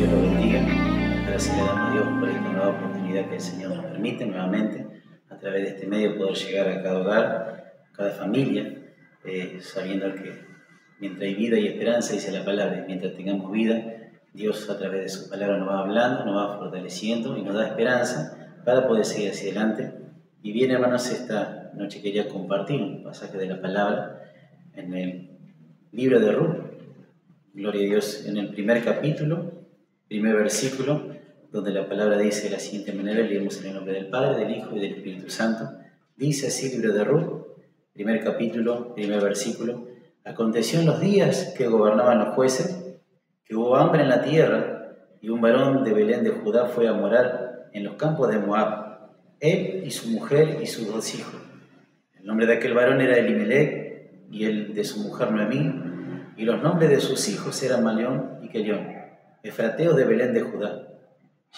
Dios lo bendiga. Gracias le damos a Dios por esta nueva oportunidad que el Señor nos permite nuevamente, a través de este medio, poder llegar a cada hogar, a cada familia, sabiendo que mientras hay vida y esperanza, dice la palabra, y mientras tengamos vida, Dios a través de su palabra nos va hablando, nos va fortaleciendo y nos da esperanza para poder seguir hacia adelante. Y bien, hermanos, esta noche quería compartir un pasaje de la palabra en el libro de Ruth. Gloria a Dios, en el primer capítulo, primer versículo, donde la palabra dice de la siguiente manera, leemos en el nombre del Padre, del Hijo y del Espíritu Santo. Dice así el libro de Ruth, primer capítulo, primer versículo. Aconteció en los días que gobernaban los jueces, que hubo hambre en la tierra, y un varón de Belén de Judá fue a morar en los campos de Moab, él y su mujer y sus 2 hijos. El nombre de aquel varón era Elimelec, y el de su mujer Noemí, y los nombres de sus hijos eran Malión y Quelión, efrateos de Belén de Judá.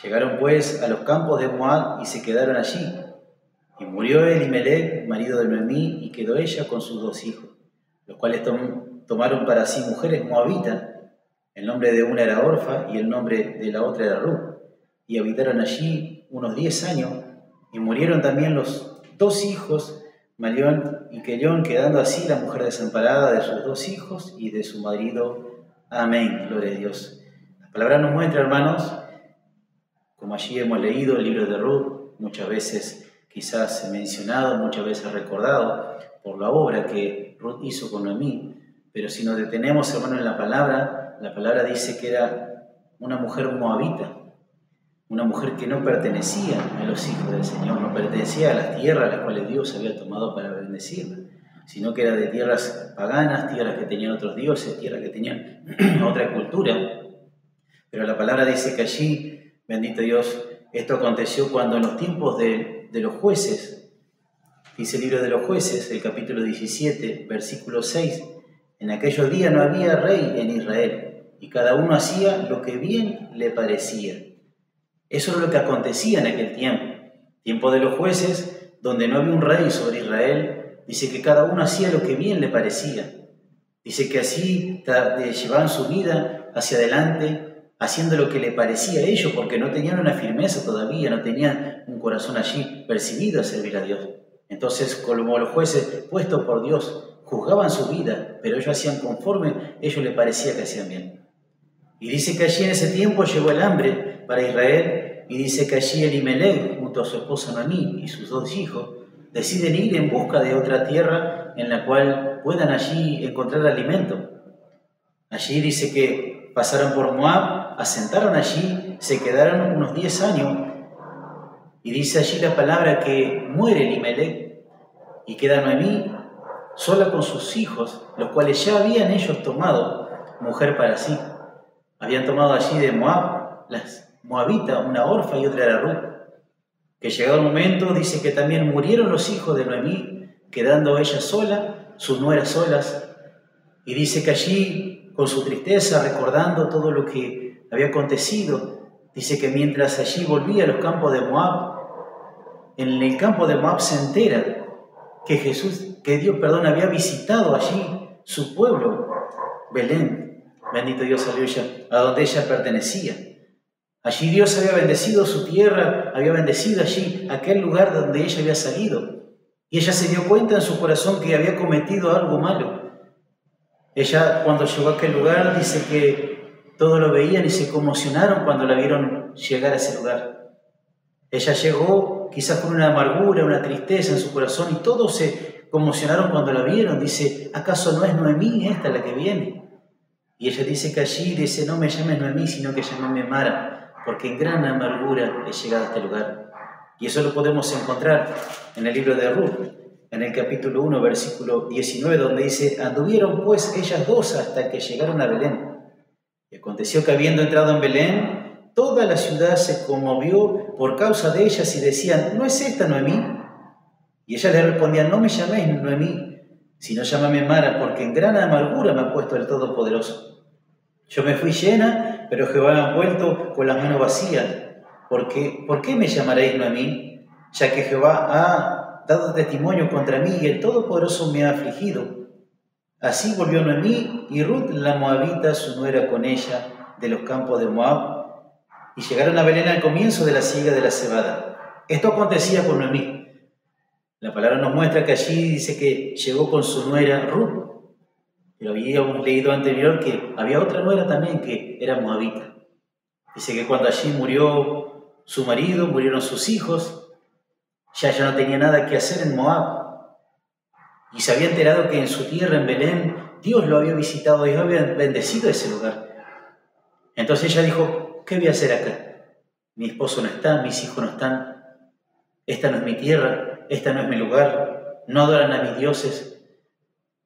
Llegaron pues a los campos de Moab y se quedaron allí. Y murió Elimelec, marido de Noemí, y quedó ella con sus 2 hijos, los cuales tomaron para sí mujeres moabitas. El nombre de una era Orfa y el nombre de la otra era Ruth. Y habitaron allí unos 10 años, y murieron también los 2 hijos, Malión y Quelión, quedando así la mujer desamparada de sus 2 hijos y de su marido. Amén. Gloria a Dios. La palabra nos muestra, hermanos, como allí hemos leído el libro de Ruth, muchas veces quizás mencionado, muchas veces recordado por la obra que Ruth hizo con Noemí, pero si nos detenemos, hermanos, en la palabra dice que era una mujer moabita, una mujer que no pertenecía a los hijos del Señor, no pertenecía a las tierras a las cuales Dios había tomado para bendecirla, sino que era de tierras paganas, tierras que tenían otros dioses, tierras que tenían otra cultura. Pero la palabra dice que allí, bendito Dios, esto aconteció cuando en los tiempos de los jueces, dice el libro de los jueces, el capítulo 17, versículo 6, en aquellos días no había rey en Israel, y cada uno hacía lo que bien le parecía. Eso es lo que acontecía en aquel tiempo de los jueces, donde no había un rey sobre Israel. Dice que cada uno hacía lo que bien le parecía. Dice que así llevaban su vida hacia adelante, haciendo lo que le parecía a ellos, porque no tenían una firmeza todavía, no tenían un corazón allí percibido a servir a Dios. Entonces, como los jueces puestos por Dios juzgaban su vida, pero ellos hacían conforme ellos les parecía que hacían bien. Y dice que allí en ese tiempo llegó el hambre para Israel, y dice que allí Elimelec, junto a su esposa Noemí y sus 2 hijos, deciden ir en busca de otra tierra en la cual puedan allí encontrar alimento. Allí dice que pasaron por Moab, asentaron allí, se quedaron unos 10 años, y dice allí la palabra que muere Elimelec, y queda Noemí sola con sus hijos, los cuales ya habían ellos tomado mujer para sí. Habían tomado allí de Moab, las moabitas, una Orfa y otra era Ruth. Que llegado el momento, dice que también murieron los hijos de Noemí, quedando ella sola, sus nueras solas. Y dice que allí, con su tristeza, recordando todo lo que había acontecido, dice que mientras allí volvía a los campos de Moab, en el campo de Moab se entera que Dios había visitado allí su pueblo, Belén. Bendito Dios, aleluya, a donde ella pertenecía. Allí Dios había bendecido su tierra, había bendecido allí aquel lugar donde ella había salido. Y ella se dio cuenta en su corazón que había cometido algo malo. Ella, cuando llegó a aquel lugar, dice que todos lo veían y se conmocionaron cuando la vieron llegar a ese lugar. Ella llegó quizás con una amargura, una tristeza en su corazón, y todos se conmocionaron cuando la vieron. Dice, ¿acaso no es Noemí esta la que viene? Y ella dice que allí, dice, no me llames Noemí, sino que llámame Mara, porque en gran amargura he llegado a este lugar. Y eso lo podemos encontrar en el libro de Ruth, en el capítulo 1, versículo 19, donde dice, anduvieron pues ellas 2 hasta que llegaron a Belén. Y aconteció que habiendo entrado en Belén, toda la ciudad se conmovió por causa de ellas y decían, ¿no es esta Noemí? Y ella le respondía, no me llaméis Noemí, sino llámame Mara, porque en gran amargura me ha puesto el Todopoderoso. Yo me fui llena, pero Jehová me ha vuelto con las manos vacías. ¿Por qué me llamaréis Noemí? Ya que Jehová ha dado testimonio contra mí y el Todopoderoso me ha afligido. Así volvió Noemí y Ruth la moabita, su nuera, con ella de los campos de Moab, y llegaron a Belén al comienzo de la siega de la cebada. Esto acontecía con Noemí. La palabra nos muestra que allí dice que llegó con su nuera Ruth, pero habíamos leído anterior que había otra nuera también que era moabita. Dice que cuando allí murió su marido, murieron sus hijos, ya ella no tenía nada que hacer en Moab. Y se había enterado que en su tierra, en Belén, Dios lo había visitado, Dios había bendecido ese lugar. Entonces ella dijo, ¿qué voy a hacer acá? Mi esposo no está, mis hijos no están, esta no es mi tierra, esta no es mi lugar, no adoran a mis dioses.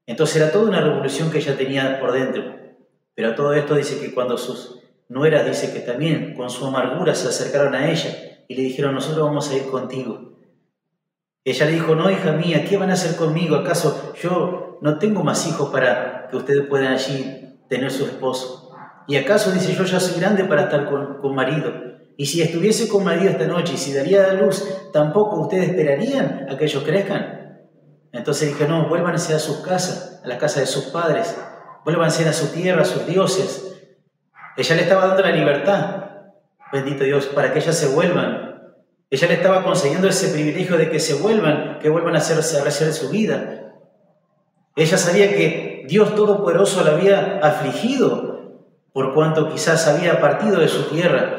Entonces era toda una revolución que ella tenía por dentro. Pero a todo esto dice que cuando sus nueras, dice que también con su amargura se acercaron a ella y le dijeron, nosotros vamos a ir contigo. Ella le dijo, no, hija mía, ¿qué van a hacer conmigo? ¿Acaso yo no tengo más hijos para que ustedes puedan allí tener su esposo? ¿Y acaso, dice, yo ya soy grande para estar con marido? Y si estuviese con marido esta noche y si daría a luz, ¿tampoco ustedes esperarían a que ellos crezcan? Entonces dije, no, vuélvanse a sus casas, a la casa de sus padres, vuélvanse a su tierra, a sus dioses. Ella le estaba dando la libertad, bendito Dios, para que ellas se vuelvan. Ella le estaba concediendo ese privilegio de que se vuelvan, que vuelvan a hacer su vida. Ella sabía que Dios Todopoderoso la había afligido por cuanto quizás había partido de su tierra.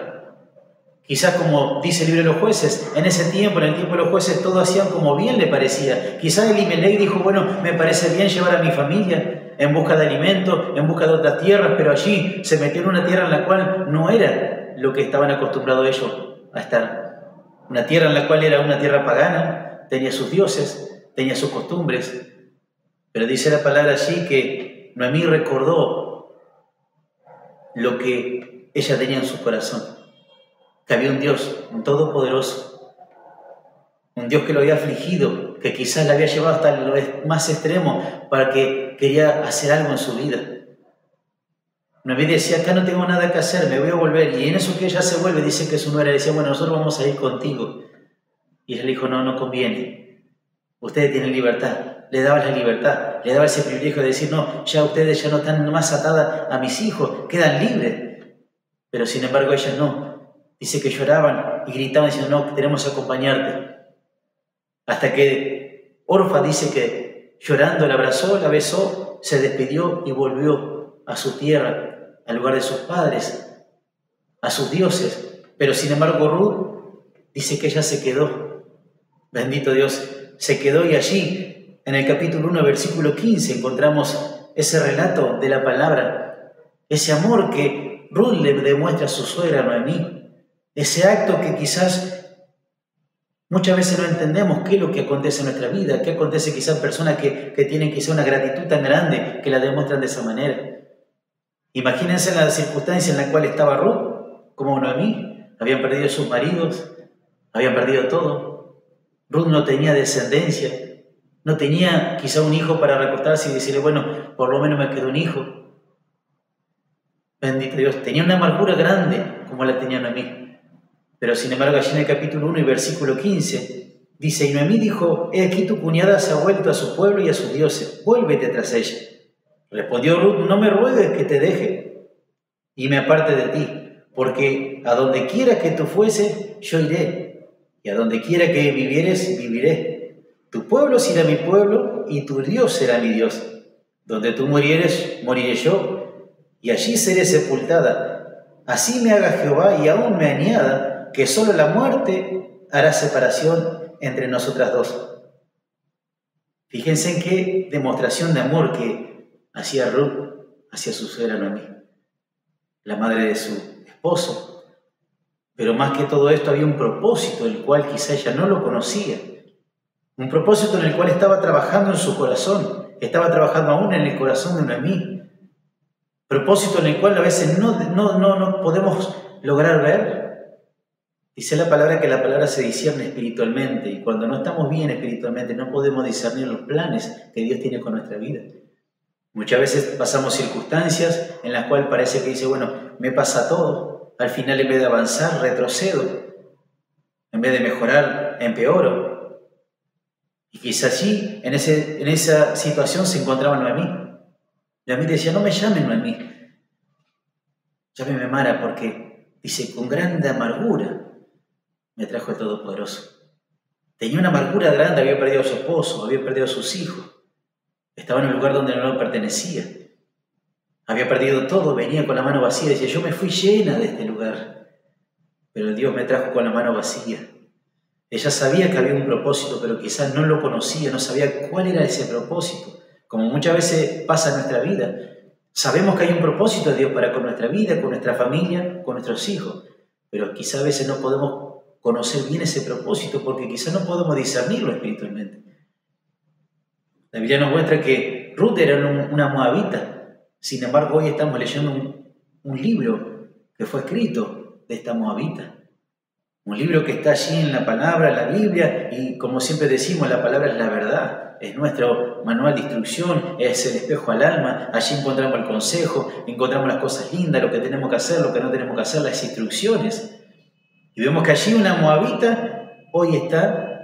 Quizás, como dice el libro de los jueces, en ese tiempo, en el tiempo de los jueces, todo hacían como bien le parecía. Quizás Elimelech dijo, bueno, me parece bien llevar a mi familia en busca de alimento, en busca de otras tierras, pero allí se metió en una tierra en la cual no era lo que estaban acostumbrados ellos a estar. Una tierra en la cual era una tierra pagana, tenía sus dioses, tenía sus costumbres. Pero dice la palabra allí que Noemí recordó lo que ella tenía en su corazón. Que había un Dios, un todopoderoso, un Dios que lo había afligido, que quizás la había llevado hasta lo más extremo para que quería hacer algo en su vida. Noemí decía, acá no tengo nada que hacer, me voy a volver. Y en eso que ella se vuelve, dice que su nuera decía, bueno, nosotros vamos a ir contigo. Y ella le dijo, no, no conviene. Ustedes tienen libertad. Le daba la libertad, le daba ese privilegio de decir, no, ya ustedes ya no están más atadas a mis hijos, quedan libres. Pero sin embargo ellas no. Dice que lloraban y gritaban diciendo, no, queremos acompañarte. Hasta que Orfa dice que llorando la abrazó, la besó, se despidió y volvió a su tierra, al lugar de sus padres, a sus dioses. Pero sin embargo Ruth dice que ella se quedó. Bendito Dios, se quedó y allí, en el capítulo 1, versículo 15, encontramos ese relato de la palabra, ese amor que Ruth le demuestra a su suegra Noemí. Ese acto que quizás muchas veces no entendemos qué es lo que acontece en nuestra vida, qué acontece quizás en personas que tienen quizás una gratitud tan grande que la demuestran de esa manera. Imagínense la circunstancia en la cual estaba Ruth, como Noemí, habían perdido sus maridos, habían perdido todo. Ruth no tenía descendencia, no tenía quizá un hijo para recostarse y decirle, bueno, por lo menos me quedó un hijo. Bendito Dios, tenía una amargura grande como la tenía Noemí. Pero sin embargo, allí en el capítulo 1 y versículo 15, dice, y Noemí dijo, he aquí tu cuñada se ha vuelto a su pueblo y a sus dioses, vuélvete tras ella. Respondió Ruth, no me ruegues que te deje y me aparte de ti, porque a donde quiera que tú fueses, yo iré, y a donde quiera que vivieres, viviré. Tu pueblo será mi pueblo y tu Dios será mi Dios. Donde tú murieres, moriré yo, y allí seré sepultada. Así me haga Jehová y aún me añada, que solo la muerte hará separación entre nosotras dos. Fíjense en qué demostración de amor que hacía Ruth hacia su suegra Noemí, la madre de su esposo. Pero más que todo esto había un propósito, el cual quizá ella no lo conocía. Un propósito en el cual estaba trabajando en su corazón, estaba trabajando aún en el corazón de Noemí. Propósito en el cual a veces no podemos lograr ver. Dice la palabra que la palabra se discierne espiritualmente, y cuando no estamos bien espiritualmente no podemos discernir los planes que Dios tiene con nuestra vida. Muchas veces pasamos circunstancias en las cuales parece que dice, bueno, me pasa todo, al final en vez de avanzar retrocedo, en vez de mejorar empeoro. Y quizás allí, en esa situación se encontraba Noemí. Noemí decía, no me llamen Noemí, llámeme Mara, porque dice, con grande amargura me trajo el Todopoderoso. Tenía una amargura grande, había perdido a su esposo, había perdido a sus hijos. Estaba en un lugar donde no pertenecía. Había perdido todo, venía con la mano vacía. Decía, yo me fui llena de este lugar, pero Dios me trajo con la mano vacía. Ella sabía que había un propósito, pero quizás no lo conocía, no sabía cuál era ese propósito. Como muchas veces pasa en nuestra vida. Sabemos que hay un propósito de Dios para con nuestra vida, con nuestra familia, con nuestros hijos, pero quizás a veces no podemos conocer bien ese propósito porque quizás no podemos discernirlo espiritualmente. La Biblia nos muestra que Ruth era una moabita. Sin embargo, hoy estamos leyendo un libro que fue escrito de esta moabita. Un libro que está allí en la palabra, en la Biblia, y como siempre decimos, la palabra es la verdad. Es nuestro manual de instrucción, es el espejo al alma. Allí encontramos el consejo, encontramos las cosas lindas, lo que tenemos que hacer, lo que no tenemos que hacer, las instrucciones. Y vemos que allí una moabita hoy está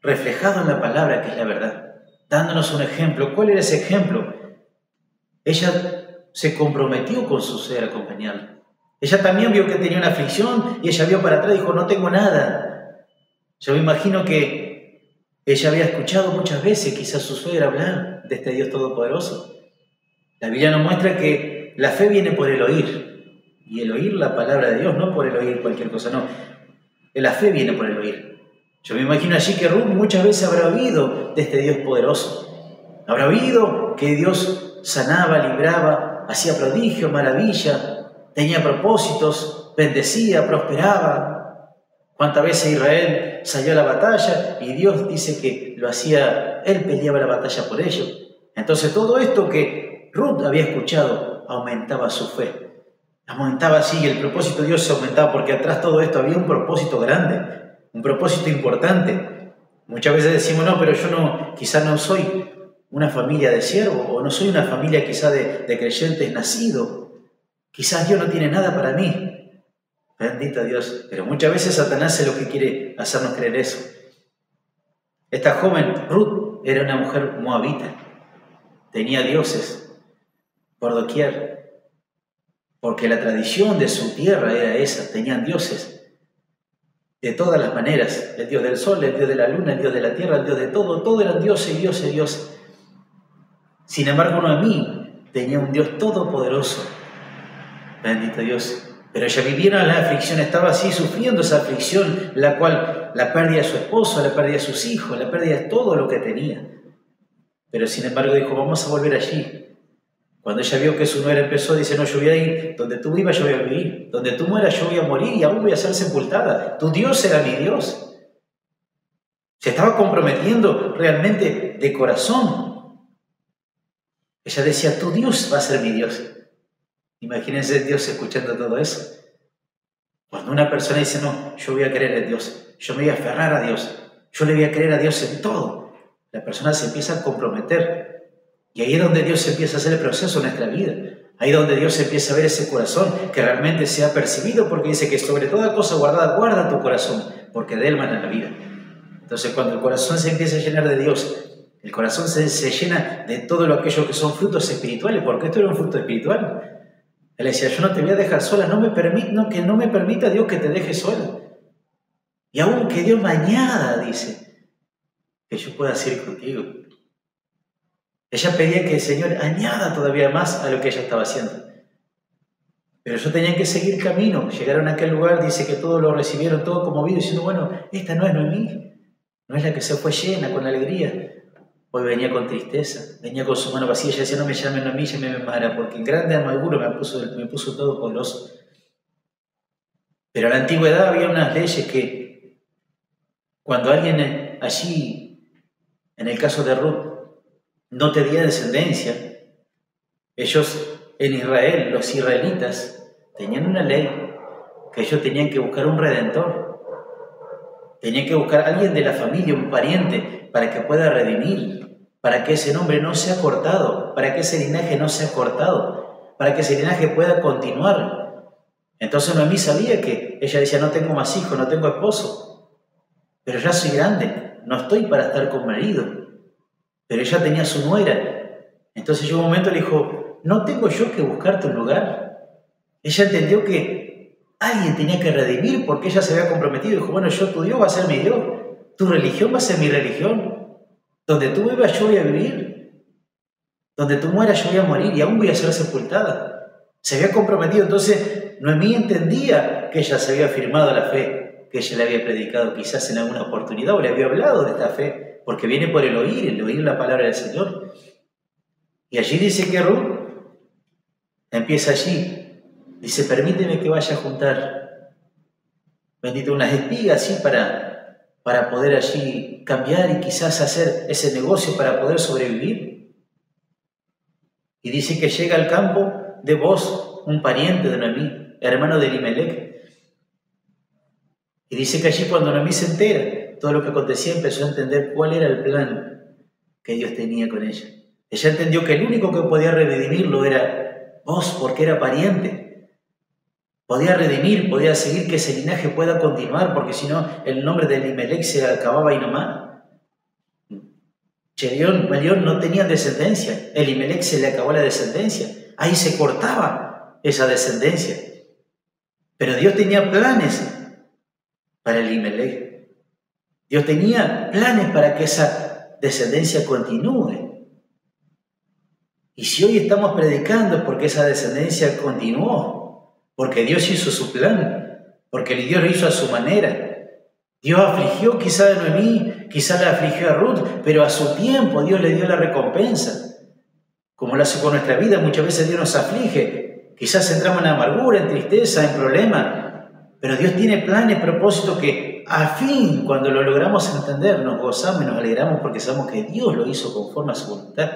reflejado en la palabra, que es la verdad, dándonos un ejemplo. ¿Cuál era ese ejemplo? Ella se comprometió con su ser a acompañarla. Ella también vio que tenía una aflicción y ella vio para atrás y dijo, no tengo nada. Yo me imagino que ella había escuchado muchas veces quizás su suegra hablar de este Dios Todopoderoso. La Biblia nos muestra que la fe viene por el oír. Y el oír la palabra de Dios, no por el oír cualquier cosa, no. La fe viene por el oír. Yo me imagino allí que Ruth muchas veces habrá oído de este Dios poderoso. Habrá oído que Dios sanaba, libraba, hacía prodigio, maravilla, tenía propósitos, bendecía, prosperaba. ¿Cuántas veces Israel salió a la batalla y Dios dice que lo hacía, Él peleaba la batalla por ellos? Entonces todo esto que Ruth había escuchado aumentaba su fe. Aumentaba así, el propósito de Dios se aumentaba porque atrás de todo esto había un propósito grande, un propósito importante. Muchas veces decimos, no, pero yo quizás no soy una familia de siervos o no soy una familia quizás de creyentes nacidos. Quizás Dios no tiene nada para mí. Bendito Dios. Pero muchas veces Satanás es lo que quiere hacernos creer eso. Esta joven, Ruth, era una mujer moabita. Tenía dioses por doquier. Porque la tradición de su tierra era esa, tenían dioses de todas las maneras, el dios del sol, el dios de la luna, el dios de la tierra, el dios de todo eran dioses, dioses, dioses. Sin embargo, Noemí tenía un Dios todopoderoso, bendito Dios, pero ella vivía en la aflicción, estaba así sufriendo esa aflicción, la cual la pérdida de su esposo, la pérdida de sus hijos, la pérdida de todo lo que tenía. Pero sin embargo dijo, vamos a volver allí. Cuando ella vio que su nuera empezó, dice, no, yo voy a ir, donde tú vivas yo voy a vivir, donde tú mueras yo voy a morir y aún voy a ser sepultada. Tu Dios será mi Dios. Se estaba comprometiendo realmente de corazón. Ella decía, tu Dios va a ser mi Dios. Imagínense Dios escuchando todo eso. Cuando una persona dice, no, yo voy a creer en Dios, yo me voy a aferrar a Dios, yo le voy a creer a Dios en todo, la persona se empieza a comprometer. Y ahí es donde Dios empieza a hacer el proceso en nuestra vida. Ahí es donde Dios empieza a ver ese corazón que realmente se ha percibido, porque dice que sobre toda cosa guardada, guarda tu corazón, porque de él mana la vida. Entonces cuando el corazón se empieza a llenar de Dios, el corazón se llena de todo aquello que son frutos espirituales, porque esto era un fruto espiritual. Él decía, yo no te voy a dejar sola, que no me permita Dios que te deje sola. Y aún que Dios me añada, dice, que yo pueda ir contigo. Ella pedía que el Señor añada todavía más a lo que ella estaba haciendo. Pero yo tenía que seguir camino. Llegaron a aquel lugar, dice que todos lo recibieron, todo conmovido, diciendo, bueno, esta no es Noemí, no es la que se fue llena con alegría. Hoy venía con tristeza, venía con su mano vacía. Ella decía, no me llamen Noemí, llámeme Mara, porque en grande amargura me puso todopoderoso. Pero en la antigüedad había unas leyes que cuando alguien allí, en el caso de Ruth, no tenía descendencia, ellos en Israel, los israelitas, tenían una ley que ellos tenían que buscar un redentor. Tenían que buscar a alguien de la familia, un pariente, para que pueda redimir, para que ese nombre no sea cortado, para que ese linaje no sea cortado, para que ese linaje pueda continuar. Entonces Noemí sabía que ella decía, no tengo más hijos, no tengo esposo, pero ya soy grande, no estoy para estar con marido. Pero ella tenía su nuera. Entonces llegó un momento y le dijo, ¿no tengo yo que buscarte un lugar? Ella entendió que Alguien tenía que redimir porque ella se había comprometido. Dijo, bueno, tu Dios va a ser mi Dios. Tu religión va a ser mi religión. Donde tú vivas yo voy a vivir. Donde tú mueras yo voy a morir y aún voy a ser sepultada. Se había comprometido. Entonces Noemí entendía que ella se había afirmado la fe que ella le había predicado quizás en alguna oportunidad o le había hablado de esta fe. Porque viene por el oír la palabra del Señor. Y allí dice que Ruth empieza allí. Dice, permíteme que vaya a juntar, bendito, unas espigas así para poder allí cambiar y quizás hacer ese negocio para poder sobrevivir. Y dice que llega al campo de Boz, un pariente de Noemí, hermano de Elimelech. Y dice que allí cuando Noemí se entera todo lo que acontecía, empezó a entender cuál era el plan que Dios tenía con ella. Ella entendió que el único que podía redimirlo era Boz, porque era pariente. Podía redimir, podía seguir que ese linaje pueda continuar, porque si no, el nombre de Elimelech se acababa ahí nomás. Melión no tenía descendencia, Elimelech se le acabó la descendencia, ahí se cortaba esa descendencia. Pero Dios tenía planes para Elimelech. Dios tenía planes para que esa descendencia continúe. Y si hoy estamos predicando es porque esa descendencia continuó. Porque Dios hizo su plan, porque Dios lo hizo a su manera. Dios afligió quizá a Noemí, quizá la afligió a Ruth, pero a su tiempo Dios le dio la recompensa. Como lo hace con nuestra vida, muchas veces Dios nos aflige. Quizás entramos en amargura, en tristeza, en problemas. Pero Dios tiene planes, propósitos que al fin, cuando lo logramos entender, nos gozamos y nos alegramos porque sabemos que Dios lo hizo conforme a su voluntad.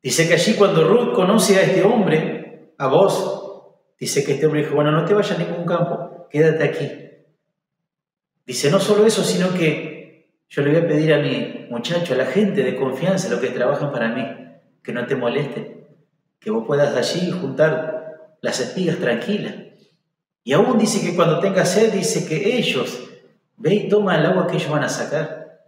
Dice que allí cuando Ruth conoce a este hombre, a Boz, dice que este hombre dijo, bueno, no te vayas a ningún campo, quédate aquí. Dice, no solo eso, sino que yo le voy a pedir a mi muchacho, a la gente de confianza, los que trabajan para mí, que no te molesten, que vos puedas allí juntar las espigas tranquilas. Y aún dice que cuando tengas sed, dice que ellos, ve y toma el agua que ellos van a sacar.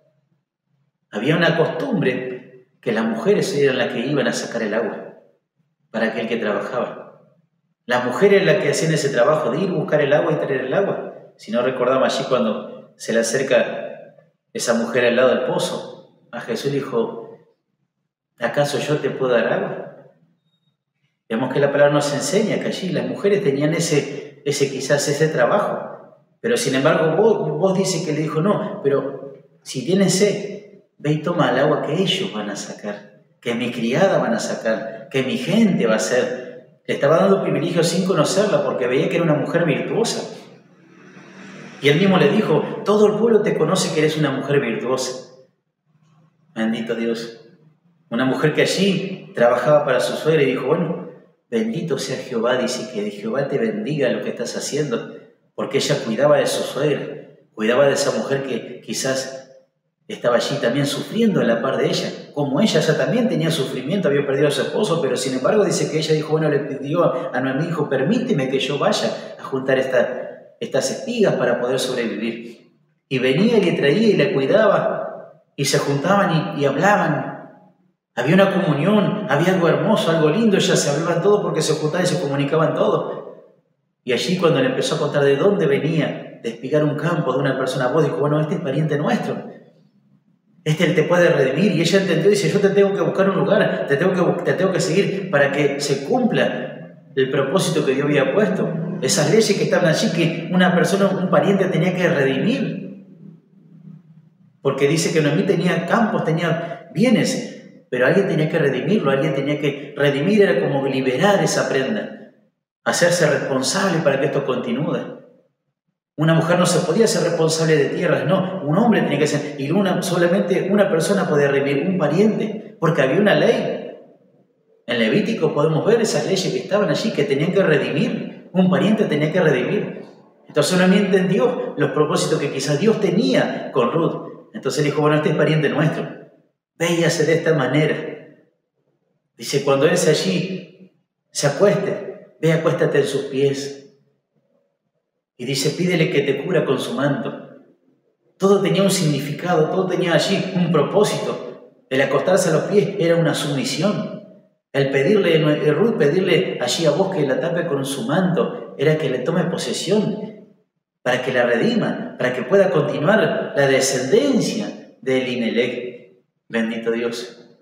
Había una costumbre que las mujeres eran las que iban a sacar el agua para aquel que trabajaba. Las mujeres eran las que hacían ese trabajo de ir a buscar el agua y traer el agua. Si no recordamos allí cuando se le acerca esa mujer al lado del pozo, a Jesús dijo, ¿acaso yo te puedo dar agua? Vemos que la palabra nos enseña que allí las mujeres tenían quizás ese trabajo. Pero sin embargo vos dice que le dijo, no, pero si tienes sed, ve y toma el agua que ellos van a sacar, que mi criada van a sacar, que mi gente va a hacer. Le estaba dando privilegio sin conocerla porque veía que era una mujer virtuosa. Y él mismo le dijo, todo el pueblo te conoce que eres una mujer virtuosa. Bendito Dios. Una mujer que allí trabajaba para su suegra y dijo, bueno, bendito sea Jehová, dice que Jehová te bendiga lo que estás haciendo, porque ella cuidaba de su suegra, cuidaba de esa mujer que quizás estaba allí también sufriendo a la par de ella, como ella también tenía sufrimiento, había perdido a su esposo, pero sin embargo dice que ella dijo, bueno, le pidió a Noemí, dijo, permíteme que yo vaya a juntar estas espigas para poder sobrevivir. Y venía y le traía y le cuidaba, y se juntaban y hablaban. Había una comunión, había algo hermoso, algo lindo, ellas se hablaban todo porque se juntaban y se comunicaban todo. Y allí cuando le empezó a contar de dónde venía, de espigar un campo de una persona, vos dijo, bueno, este es pariente nuestro. Este te puede redimir. Y ella entendió y dice, yo te tengo que buscar un lugar, te tengo que seguir para que se cumpla el propósito que Dios había puesto. Esas leyes que estaban allí, que una persona, un pariente tenía que redimir. Porque dice que Noemí tenía campos, tenía bienes, pero alguien tenía que redimirlo, alguien tenía que redimir, era como liberar esa prenda, hacerse responsable para que esto continúe. Una mujer no se podía ser responsable de tierras, no, un hombre tenía que ser, y solamente una persona podía redimir, un pariente, porque había una ley. En Levítico podemos ver esas leyes que estaban allí, que tenían que redimir, un pariente tenía que redimir. Entonces Noemí entendió los propósitos que quizás Dios tenía con Ruth. Entonces dijo, bueno, este es pariente nuestro, ve y hace de esta manera. Dice, cuando él allí se acueste, ve, acuéstate en sus pies. Y dice, pídele que te cubra con su manto. Todo tenía un significado, todo tenía allí un propósito. El acostarse a los pies era una sumisión. El pedirle, Ruth pedirle allí a vos que la tape con su manto, era que le tome posesión, para que la redima, para que pueda continuar la descendencia de Elimelech. Bendito Dios.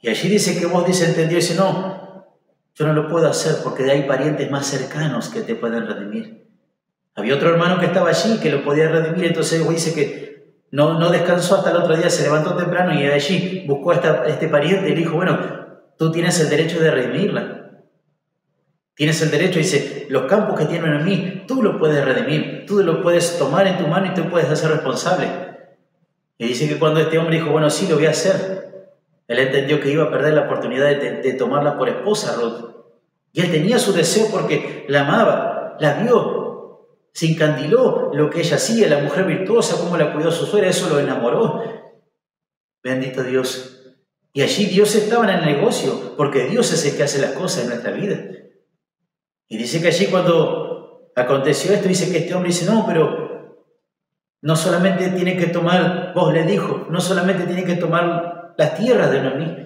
Y allí dice que vos entendió y dice, no, yo no lo puedo hacer porque hay parientes más cercanos que te pueden redimir. Había otro hermano que estaba allí que lo podía redimir, entonces vos dice que no descansó hasta el otro día, se levantó temprano y allí buscó a este pariente y le dijo, bueno, tú tienes el derecho de redimirla. Tienes el derecho, dice, los campos que tienen en mí, tú lo puedes redimir, tú lo puedes tomar en tu mano y tú puedes hacer responsable. Y dice que cuando este hombre dijo, bueno, sí, lo voy a hacer, él entendió que iba a perder la oportunidad de tomarla por esposa, Ruth. Y él tenía su deseo porque la amaba, la vio, se encandiló lo que ella hacía, la mujer virtuosa, cómo la cuidó su suegra, eso lo enamoró. Bendito Dios. Y allí Dios estaba en el negocio, porque Dios es el que hace las cosas en nuestra vida. Y dice que allí cuando aconteció esto, dice que este hombre dice, no, pero no solamente tiene que tomar, vos le dijo, no solamente tiene que tomar las tierras de Noemí,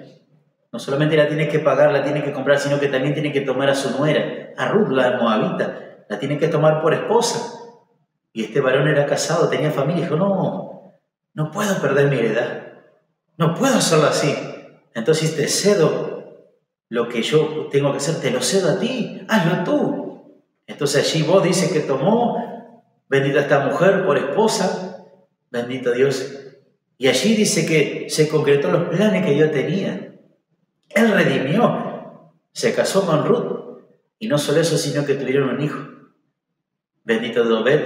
no solamente la tiene que pagar, la tiene que comprar, sino que también tiene que tomar a su nuera, a Ruth, la moabita, la tiene que tomar por esposa. Y este varón era casado, tenía familia, y dijo, no puedo perder mi heredad, no puedo hacerlo así. Entonces te cedo lo que yo tengo que hacer, te lo cedo a ti, hazlo tú. Entonces allí vos dice que tomó, bendita esta mujer por esposa, bendito Dios. Y allí dice que se concretó los planes que yo tenía. Él redimió, se casó con Ruth. Y no solo eso, sino que tuvieron un hijo. Bendito de Obed,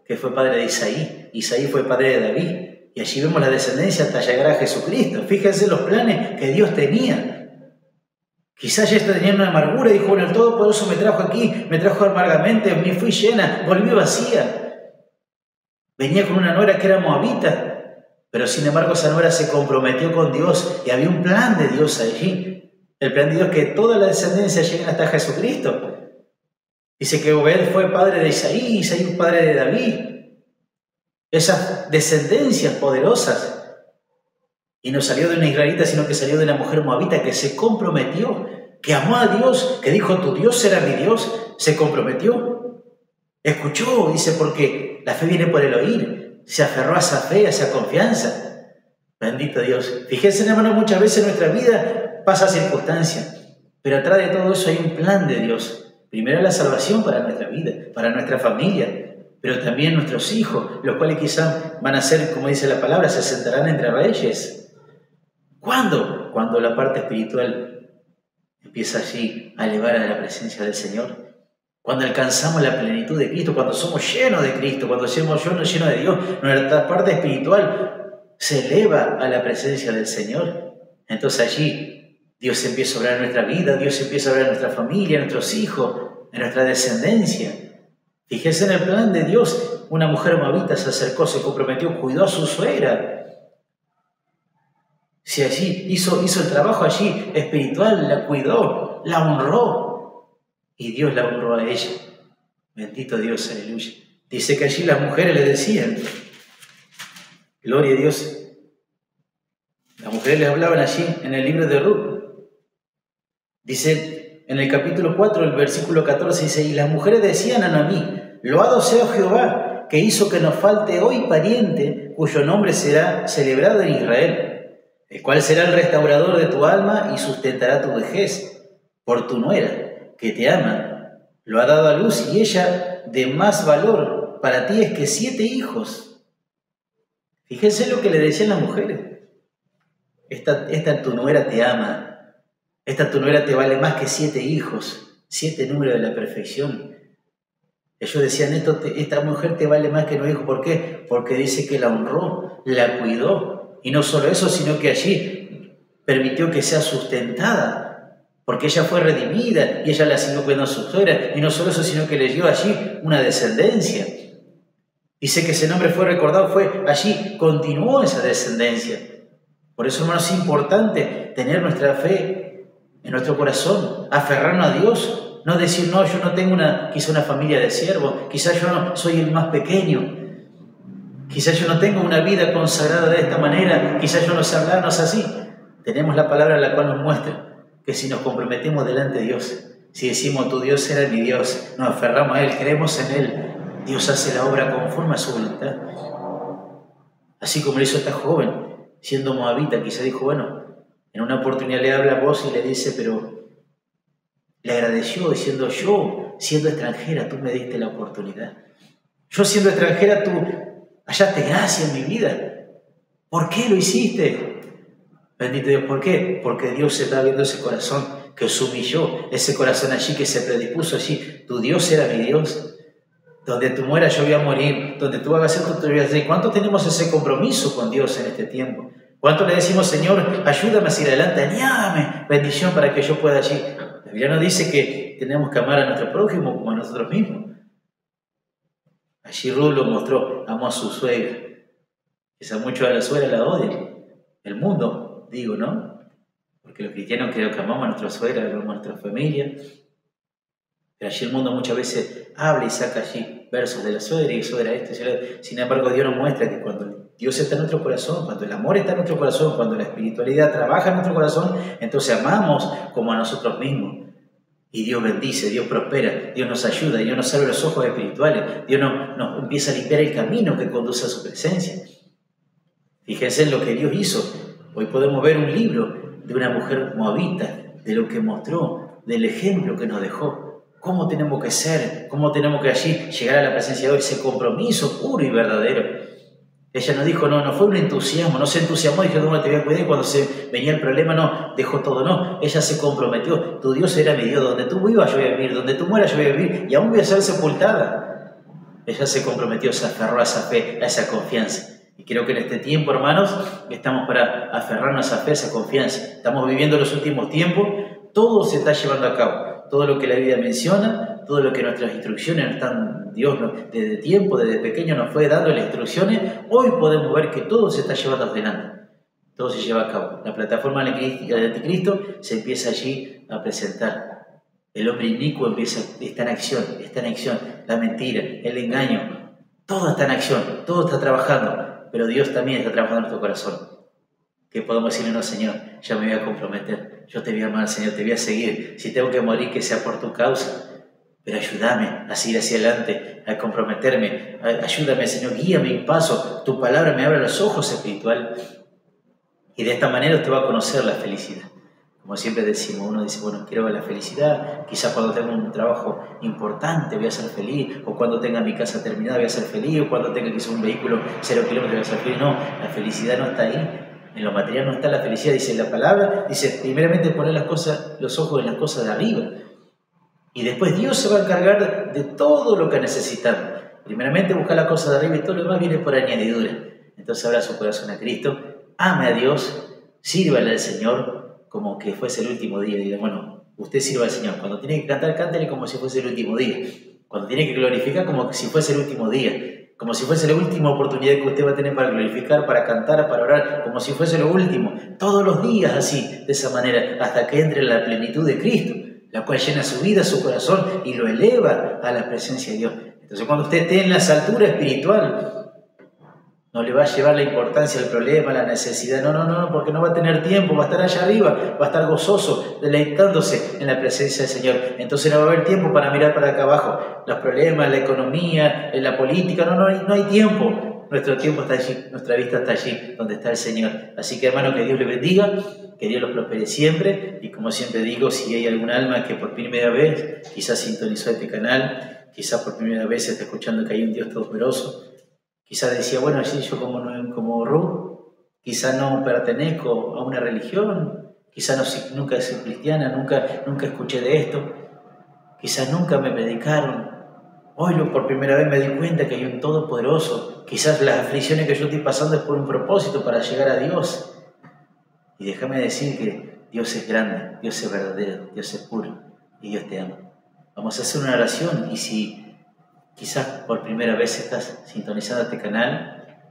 que fue padre de Isaí. Isaí fue padre de David. Y allí vemos la descendencia hasta llegar a Jesucristo. Fíjense los planes que Dios tenía. Quizás ya tenía una amargura y dijo, bueno, el Todopoderoso me trajo aquí, me trajo amargamente, me fui llena, volví vacía. Venía con una nuera que era moabita, pero sin embargo esa nuera se comprometió con Dios y había un plan de Dios allí. El plan de Dios que toda la descendencia llegue hasta Jesucristo. Dice que Obed fue padre de Isaí, Isaí fue padre de David. Esas descendencias poderosas. Y no salió de una israelita, sino que salió de una mujer moabita que se comprometió, que amó a Dios, que dijo, tu Dios será mi Dios. Se comprometió. Escuchó, dice, porque la fe viene por el oír. Se aferró a esa fe, a esa confianza. Bendito Dios. Fíjense, hermano, muchas veces en nuestra vida pasa circunstancias, pero atrás de todo eso hay un plan de Dios. Primero la salvación para nuestra vida, para nuestra familia, pero también nuestros hijos, los cuales quizás van a ser, como dice la palabra, se sentarán entre reyes. ¿Cuándo? Cuando la parte espiritual empieza allí a elevar a la presencia del Señor. Cuando alcanzamos la plenitud de Cristo, cuando somos llenos de Cristo, cuando somos llenos de Dios, nuestra parte espiritual se eleva a la presencia del Señor. Entonces allí Dios empieza a obrar en nuestra vida, Dios empieza a obrar en nuestra familia, en nuestros hijos, en nuestra descendencia. Fíjese en el plan de Dios, una mujer moabita se acercó, se comprometió, cuidó a su suegra. Si allí hizo el trabajo allí espiritual, la cuidó, la honró y Dios la honró a ella. Bendito Dios, aleluya. Dice que allí las mujeres le decían, gloria a Dios. Las mujeres le hablaban allí en el libro de Ruth. Dice en el capítulo 4, el versículo 14, dice, y las mujeres decían a Noemí, loado sea Jehová, que hizo que nos falte hoy pariente, cuyo nombre será celebrado en Israel, el cual será el restaurador de tu alma y sustentará tu vejez, por tu nuera, que te ama, lo ha dado a luz y ella de más valor para ti es que 7 hijos. Fíjense lo que le decían las mujeres. Esta tu nuera te ama. Esta tu nuera te vale más que 7 hijos, 7 números de la perfección. Ellos decían, esta mujer te vale más que 9 hijos. ¿Por qué? Porque dice que la honró, la cuidó. Y no solo eso, sino que allí permitió que sea sustentada. Porque ella fue redimida y ella la siguió cuidando a su suegra. Y no solo eso, sino que le dio allí una descendencia. Dice que ese nombre fue recordado, allí continuó esa descendencia. Por eso, hermanos, es importante tener nuestra fe en nuestro corazón, aferrarnos a Dios, no decir, no, yo no tengo quizá una familia de siervos, quizás yo no soy el más pequeño, quizás yo no tengo una vida consagrada de esta manera, quizás yo no sé hablarnos así. Tenemos la palabra la cual nos muestra que si nos comprometemos delante de Dios, si decimos tu Dios era mi Dios, nos aferramos a Él, creemos en Él, Dios hace la obra conforme a su voluntad. Así como lo hizo esta joven, siendo moabita, quizá dijo, bueno, en una oportunidad le habla a vos y le dice, pero le agradeció diciendo, yo siendo extranjera, tú me diste la oportunidad. Yo siendo extranjera, tú hallaste gracia en mi vida. ¿Por qué lo hiciste? Bendito Dios, ¿por qué? Porque Dios está viendo ese corazón que os humilló, ese corazón allí que se predispuso allí. Tu Dios era mi Dios. Donde tú mueras yo voy a morir, donde tú hagas esto tú voy a hacer. ¿Cuánto tenemos ese compromiso con Dios en este tiempo? ¿Cuánto le decimos, Señor, ayúdame a seguir adelante, añádame bendición para que yo pueda allí? La Biblia nos dice que tenemos que amar a nuestro prójimo como a nosotros mismos. Allí Ruth lo mostró, amó a su suegra. Quizá mucho a la suegra la odian. El mundo, digo, ¿no? Porque los cristianos creo que amamos a nuestra suegra, amamos a nuestra familia. Pero allí el mundo muchas veces habla y saca allí versos de la suegra y suegra esto. Sin embargo, Dios nos muestra que cuando Dios está en nuestro corazón, cuando el amor está en nuestro corazón, cuando la espiritualidad trabaja en nuestro corazón, entonces amamos como a nosotros mismos. Y Dios bendice, Dios prospera, Dios nos ayuda, Dios nos abre los ojos espirituales, Dios nos empieza a limpiar el camino que conduce a su presencia. Fíjense en lo que Dios hizo. Hoy podemos ver un libro de una mujer moabita, de lo que mostró, del ejemplo que nos dejó. Cómo tenemos que ser, cómo tenemos que allí llegar a la presencia de Dios, ese compromiso puro y verdadero. Ella no dijo, no fue un entusiasmo, no se entusiasmó, dijo, no te voy a cuidar, y cuando se venía el problema, no, dejó todo, no. Ella se comprometió, tu Dios era mi Dios, donde tú vivas yo voy a vivir, donde tú mueras yo voy a vivir, y aún voy a ser sepultada. Ella se comprometió, se aferró a esa fe, a esa confianza. Y creo que en este tiempo, hermanos, estamos para aferrarnos a esa fe, a esa confianza. Estamos viviendo los últimos tiempos, todo se está llevando a cabo. Todo lo que la Biblia menciona, todo lo que nuestras instrucciones están, Dios desde tiempo, desde pequeño nos fue dando las instrucciones, hoy podemos ver que todo se está llevando adelante, todo se lleva a cabo. La plataforma del anticristo se empieza allí a presentar. El hombre inicuo está en acción, la mentira, el engaño, todo está en acción, todo está trabajando, pero Dios también está trabajando en nuestro corazón. Que podemos decirle, no, Señor, ya me voy a comprometer, yo te voy a amar, Señor, te voy a seguir, si tengo que morir, que sea por tu causa, pero ayúdame a seguir hacia adelante, a comprometerme, ayúdame, Señor, guíame mi paso, tu palabra me abre los ojos espiritual, y de esta manera usted va a conocer la felicidad. Como siempre decimos, uno dice, bueno, quiero ver la felicidad, quizás cuando tenga un trabajo importante voy a ser feliz, o cuando tenga mi casa terminada voy a ser feliz, o cuando tenga quizás un vehículo 0 kilómetros voy a ser feliz. No, la felicidad no está ahí. En lo material no está la felicidad, dice la palabra, dice primeramente poner los ojos en las cosas de arriba. Y después Dios se va a encargar de todo lo que necesitamos. Primeramente buscar las cosas de arriba y todo lo demás viene por añadidura. Entonces abra su corazón a Cristo, ame a Dios, sírvale al Señor como que fuese el último día. Diga, bueno, usted sirva al Señor. Cuando tiene que cantar, cántale como si fuese el último día. Cuando tiene que glorificar, como si fuese el último día. Como si fuese la última oportunidad que usted va a tener para glorificar, para cantar, para orar, como si fuese lo último. Todos los días así, de esa manera, hasta que entre en la plenitud de Cristo, la cual llena su vida, su corazón y lo eleva a la presencia de Dios. Entonces cuando usted esté en la altura espiritual, no le va a llevar la importancia al problema, la necesidad, no, porque no va a tener tiempo, va a estar allá arriba, va a estar gozoso, deleitándose en la presencia del Señor. Entonces no va a haber tiempo para mirar para acá abajo, los problemas, la economía, la política, no hay tiempo. Nuestro tiempo está allí, nuestra vista está allí, donde está el Señor. Así que hermano, que Dios le bendiga, que Dios los prospere siempre, y como siempre digo, si hay algún alma que por primera vez quizás sintonizó este canal, quizás por primera vez está escuchando que hay un Dios todopoderoso, quizás decía, bueno, sí, yo como Ruth, quizás no pertenezco a una religión, quizás nunca soy cristiana, nunca escuché de esto, quizás nunca me predicaron. Hoy por primera vez me di cuenta que hay un todopoderoso. Quizás las aflicciones que yo estoy pasando es por un propósito para llegar a Dios. Y déjame decir que Dios es grande, Dios es verdadero, Dios es puro y Dios te ama. Vamos a hacer una oración y si quizás por primera vez estás sintonizando este canal,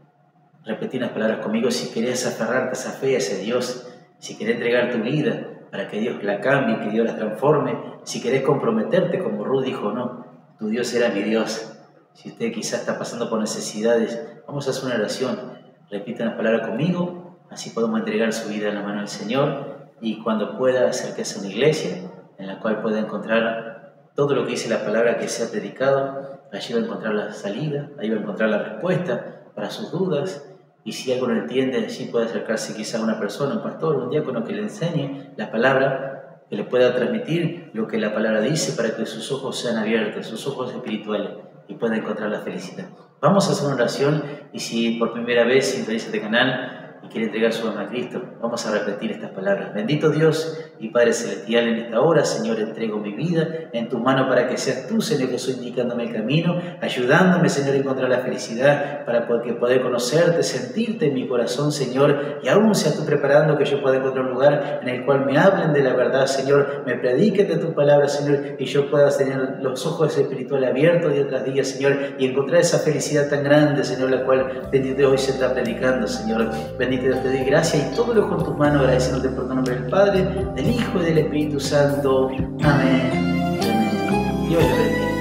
repetí unas palabras conmigo. Si querés aferrarte a esa fe, a ese Dios, si querés entregar tu vida para que Dios la cambie, que Dios la transforme, si querés comprometerte como Ruth dijo, no, tu Dios era mi Dios. Si usted quizás está pasando por necesidades, vamos a hacer una oración. Repita unas palabras conmigo, así podemos entregar su vida en la mano del Señor. y cuando pueda acercarse a una iglesia en la cual pueda encontrar todo lo que dice la palabra que se ha predicado. Allí va a encontrar la salida, ahí va a encontrar la respuesta para sus dudas, y si algo no entiende, allí puede acercarse quizá a una persona, un pastor, un diácono que le enseñe la palabra, que le pueda transmitir lo que la palabra dice para que sus ojos sean abiertos, sus ojos espirituales, y pueda encontrar la felicidad. Vamos a hacer una oración, y si por primera vez sintoniza este canal y quiere entregar su alma a Cristo, vamos a repetir estas palabras. Bendito Dios y Padre Celestial, en esta hora, Señor, entrego mi vida en tu mano para que seas tú, Señor Jesús, indicándome el camino, ayudándome, Señor, a encontrar la felicidad, para poder conocerte, sentirte en mi corazón, Señor, y aún seas tú preparando que yo pueda encontrar un lugar en el cual me hablen de la verdad, Señor, me prediquen de tu palabra, Señor, y yo pueda tener los ojos espirituales abiertos día tras día, Señor, y encontrar esa felicidad tan grande, Señor, la cual bendito hoy se está predicando, Señor. Bendito Dios, te doy gracias y todo lo con tus manos, agradeciéndote por tu nombre del Padre, del Hijo y del Espíritu Santo. Amén. Amén. Dios te bendiga.